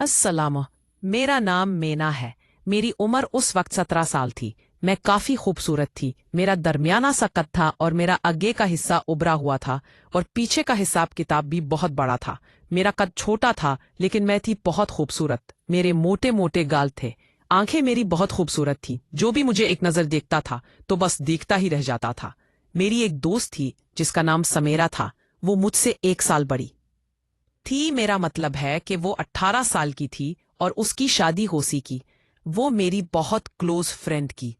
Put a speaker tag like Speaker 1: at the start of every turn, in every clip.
Speaker 1: अस्सलाम, मेरा नाम मेना है। मेरी उम्र उस वक्त 17 साल थी। मैं काफी खूबसूरत थी। मेरा दरमियाना सा कद था और मेरा आगे का हिस्सा उभरा हुआ था और पीछे का हिसाब किताब भी बहुत बड़ा था। मेरा कद छोटा था लेकिन मैं थी बहुत खूबसूरत। मेरे मोटे मोटे गाल थे। आंखें मेरी बहुत खूबसूरत थी। जो भी मुझे एक नजर देखता था तो बस देखता ही रह जाता था। मेरी एक दोस्त थी जिसका नाम समेरा था। वो मुझसे 1 साल बड़ी थी। मेरा मतलब है कि वो 18 साल की थी और उसकी शादी हो सी की। वो मेरी बहुत क्लोज फ्रेंड की।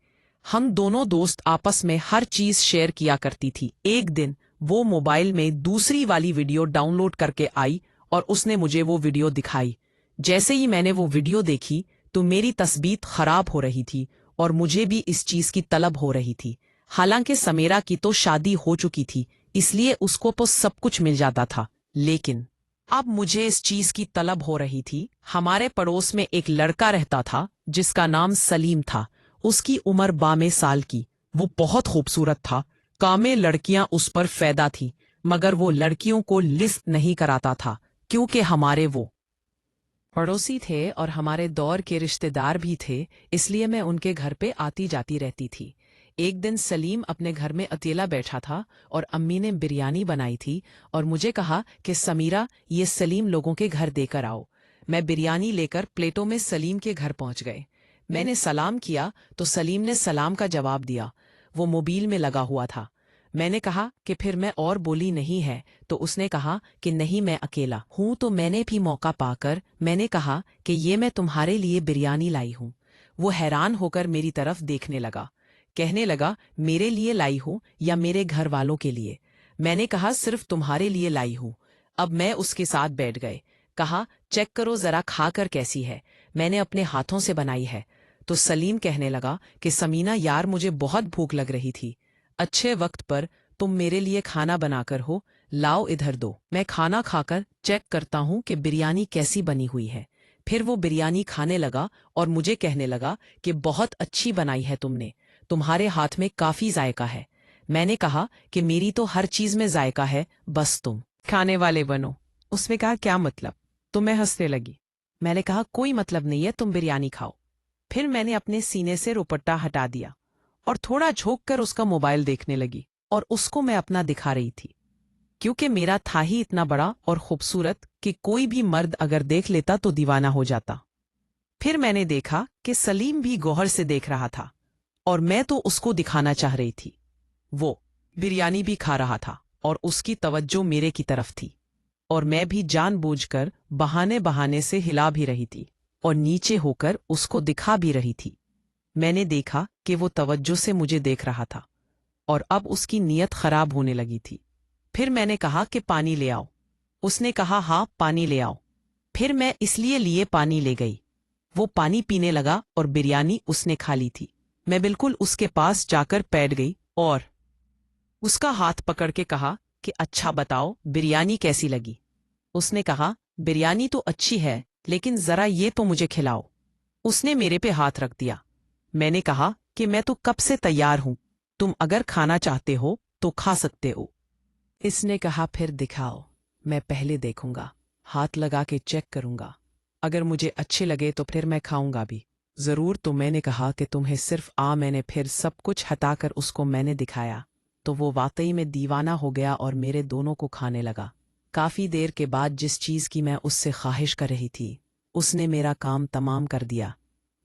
Speaker 1: हम दोनों दोस्त आपस में हर चीज शेयर किया करती थी। एक दिन वो मोबाइल में दूसरी वाली वीडियो डाउनलोड करके आई और उसने मुझे वो वीडियो दिखाई। जैसे ही मैंने वो वीडियो देखी तो मेरी तस्बीयत खराब हो रही थी और मुझे भी इस चीज की तलब हो रही थी। हालांकि समेरा की तो शादी हो चुकी थी इसलिए उसको तो सब कुछ मिल जाता था, लेकिन अब मुझे इस चीज की तलब हो रही थी। हमारे पड़ोस में एक लड़का रहता था जिसका नाम सलीम था। उसकी उम्र 22 साल की। वो बहुत खूबसूरत था। कामे लड़कियां उस पर फैदा थी, मगर वो लड़कियों को लिस्ट नहीं कराता था क्योंकि हमारे वो पड़ोसी थे और हमारे दौर के रिश्तेदार भी थे, इसलिए मैं उनके घर पे आती जाती रहती थी। एक दिन सलीम अपने घर में अकेला बैठा था और अम्मी ने बिरयानी बनाई थी और मुझे कहा कि समीरा, ये सलीम लोगों के घर देकर आओ। मैं बिरयानी लेकर प्लेटों में सलीम के घर पहुंच गए। मैंने सलाम किया तो सलीम ने सलाम का जवाब दिया। वो मोबाइल में लगा हुआ था। मैंने कहा कि फिर मैं और बोली नहीं है तो उसने कहा कि नहीं, मैं अकेला हूं। तो मैंने भी मौका पाकर मैंने कहा कि ये मैं तुम्हारे लिए बिरयानी लाई हूं। वो हैरान होकर मेरी तरफ देखने लगा। कहने लगा, मेरे लिए लाई हूं या मेरे घर वालों के लिए? मैंने कहा, सिर्फ तुम्हारे लिए लाई हूं। अब मैं उसके साथ बैठ गए। कहा, चेक करो जरा खाकर कैसी है। मैंने अपने हाथों से बनाई है। तो सलीम कहने लगा कि समीना यार, मुझे बहुत भूख लग रही थी। अच्छे वक्त पर तुम मेरे लिए खाना बनाकर हो। लाओ इधर दो, मैं खाना खाकर चेक करता हूं कि बिरयानी कैसी बनी हुई है। फिर वो बिरयानी खाने लगा और मुझे कहने लगा कि बहुत अच्छी बनाई है तुमने। तुम्हारे हाथ में काफी जायका है। मैंने कहा कि मेरी तो हर चीज में जायका है, बस तुम खाने वाले बनो। उसने कहा, क्या मतलब? तो मैं हंसने लगी। मैंने कहा, कोई मतलब नहीं है, तुम बिरयानी खाओ। फिर मैंने अपने सीने से रुपट्टा हटा दिया और थोड़ा झुक कर उसका मोबाइल देखने लगी और उसको मैं अपना दिखा रही थी, क्योंकि मेरा था ही इतना बड़ा और खूबसूरत कि कोई भी मर्द अगर देख लेता तो दीवाना हो जाता। फिर मैंने देखा कि सलीम भी गौर से देख रहा था और मैं तो उसको दिखाना चाह रही थी। वो बिरयानी भी खा रहा था और उसकी तवज्जो मेरे की तरफ थी और मैं भी जानबूझकर बहाने बहाने से हिला भी रही थी और नीचे होकर उसको दिखा भी रही थी। मैंने देखा कि वो तवज्जो से मुझे देख रहा था और अब उसकी नीयत खराब होने लगी थी। फिर मैंने कहा कि पानी ले आओ। उसने कहा, हाँ पानी ले आओ। फिर मैं इसलिए लिए पानी ले गई। वो पानी पीने लगा और बिरयानी उसने खा ली थी। मैं बिल्कुल उसके पास जाकर बैठ गई और उसका हाथ पकड़ के कहा कि अच्छा बताओ, बिरयानी कैसी लगी? उसने कहा, बिरयानी तो अच्छी है, लेकिन जरा ये तो मुझे खिलाओ। उसने मेरे पे हाथ रख दिया। मैंने कहा कि मैं तो कब से तैयार हूं, तुम अगर खाना चाहते हो तो खा सकते हो। इसने कहा, फिर दिखाओ। मैं पहले देखूंगा, हाथ लगा के चेक करूंगा। अगर मुझे अच्छे लगे तो फिर मैं खाऊंगा भी जरूर। तो मैंने कहा कि तुम्हें सिर्फ मैंने फिर सब कुछ हटाकर उसको मैंने दिखाया तो वो वाकई में दीवाना हो गया और मेरे दोनों को खाने लगा। काफी देर के बाद जिस चीज की मैं उससे ख्वाहिश कर रही थी उसने मेरा काम तमाम कर दिया।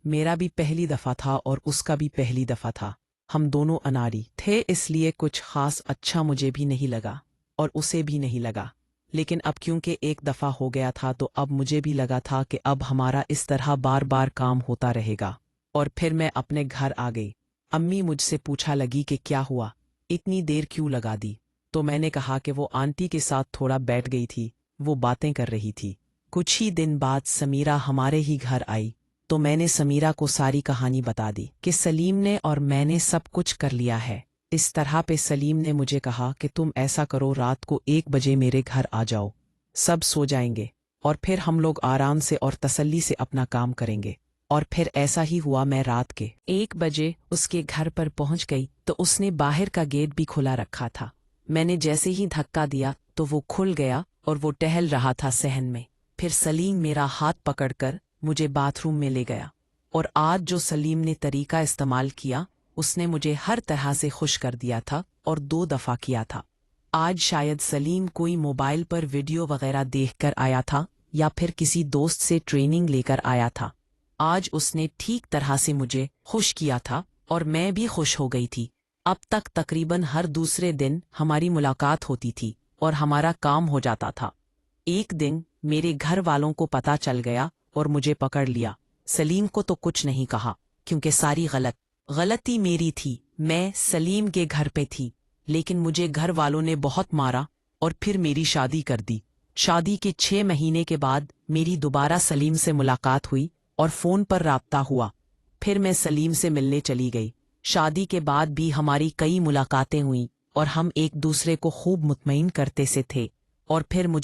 Speaker 1: मेरा भी पहली दफा था और उसका भी पहली दफा था। हम दोनों अनाड़ी थे, इसलिए कुछ खास अच्छा मुझे भी नहीं लगा और उसे भी नहीं लगा। लेकिन अब क्योंकि एक दफा हो गया था तो अब मुझे भी लगा था कि अब हमारा इस तरह बार बार काम होता रहेगा। और फिर मैं अपने घर आ गई। अम्मी मुझसे पूछा लगी कि क्या हुआ, इतनी देर क्यों लगा दी? तो मैंने कहा कि वो आंटी के साथ थोड़ा बैठ गई थी, वो बातें कर रही थी। कुछ ही दिन बाद समीरा हमारे ही घर आई तो मैंने समीरा को सारी कहानी बता दी कि सलीम ने और मैंने सब कुछ कर लिया है। इस तरह पे सलीम ने मुझे कहा कि तुम ऐसा करो, रात को 1 बजे मेरे घर आ जाओ, सब सो जाएंगे और फिर हम लोग आराम से और तसल्ली से अपना काम करेंगे। और फिर ऐसा ही हुआ। मैं रात के 1 बजे उसके घर पर पहुंच गई तो उसने बाहर का गेट भी खुला रखा था। मैंने जैसे ही धक्का दिया तो वो खुल गया और वो टहल रहा था सहन में। پھر سلیم میرا ہاتھ پکڑ کر مجھے باتھ روم میں لے گیا، اور آج جو سلیم نے طریقہ استعمال کیا اس نے مجھے ہر طرح سے خوش کر دیا تھا، اور 2 دفعہ کیا تھا۔ آج شاید سلیم کوئی موبائل پر ویڈیو وغیرہ دیکھ کر آیا تھا یا پھر کسی دوست سے ٹریننگ لے کر آیا تھا۔ آج اس نے ٹھیک طرح سے مجھے خوش کیا تھا اور میں بھی خوش ہو گئی تھی۔ اب تک تقریباً ہر دوسرے دن ہماری ملاقات ہوتی تھی اور ہمارا کام ہو جاتا تھا۔ ایک دن میرے گھر والوں کو پتہ چل گیا اور مجھے پکڑ لیا۔ سلیم کو تو کچھ نہیں کہا کیونکہ ساری غلطی میری تھی۔ میں سلیم کے گھر پہ تھی، لیکن مجھے گھر والوں نے بہت مارا اور پھر میری شادی کر دی۔ شادی کے 6 مہینے کے بعد میری دوبارہ سلیم سے ملاقات ہوئی اور فون پر رابطہ ہوا۔ پھر میں سلیم سے ملنے چلی گئی۔ شادی کے بعد بھی ہماری کئی ملاقاتیں ہوئیں اور ہم ایک دوسرے کو خوب مطمئن کرتے سے تھے، اور پھر مجھے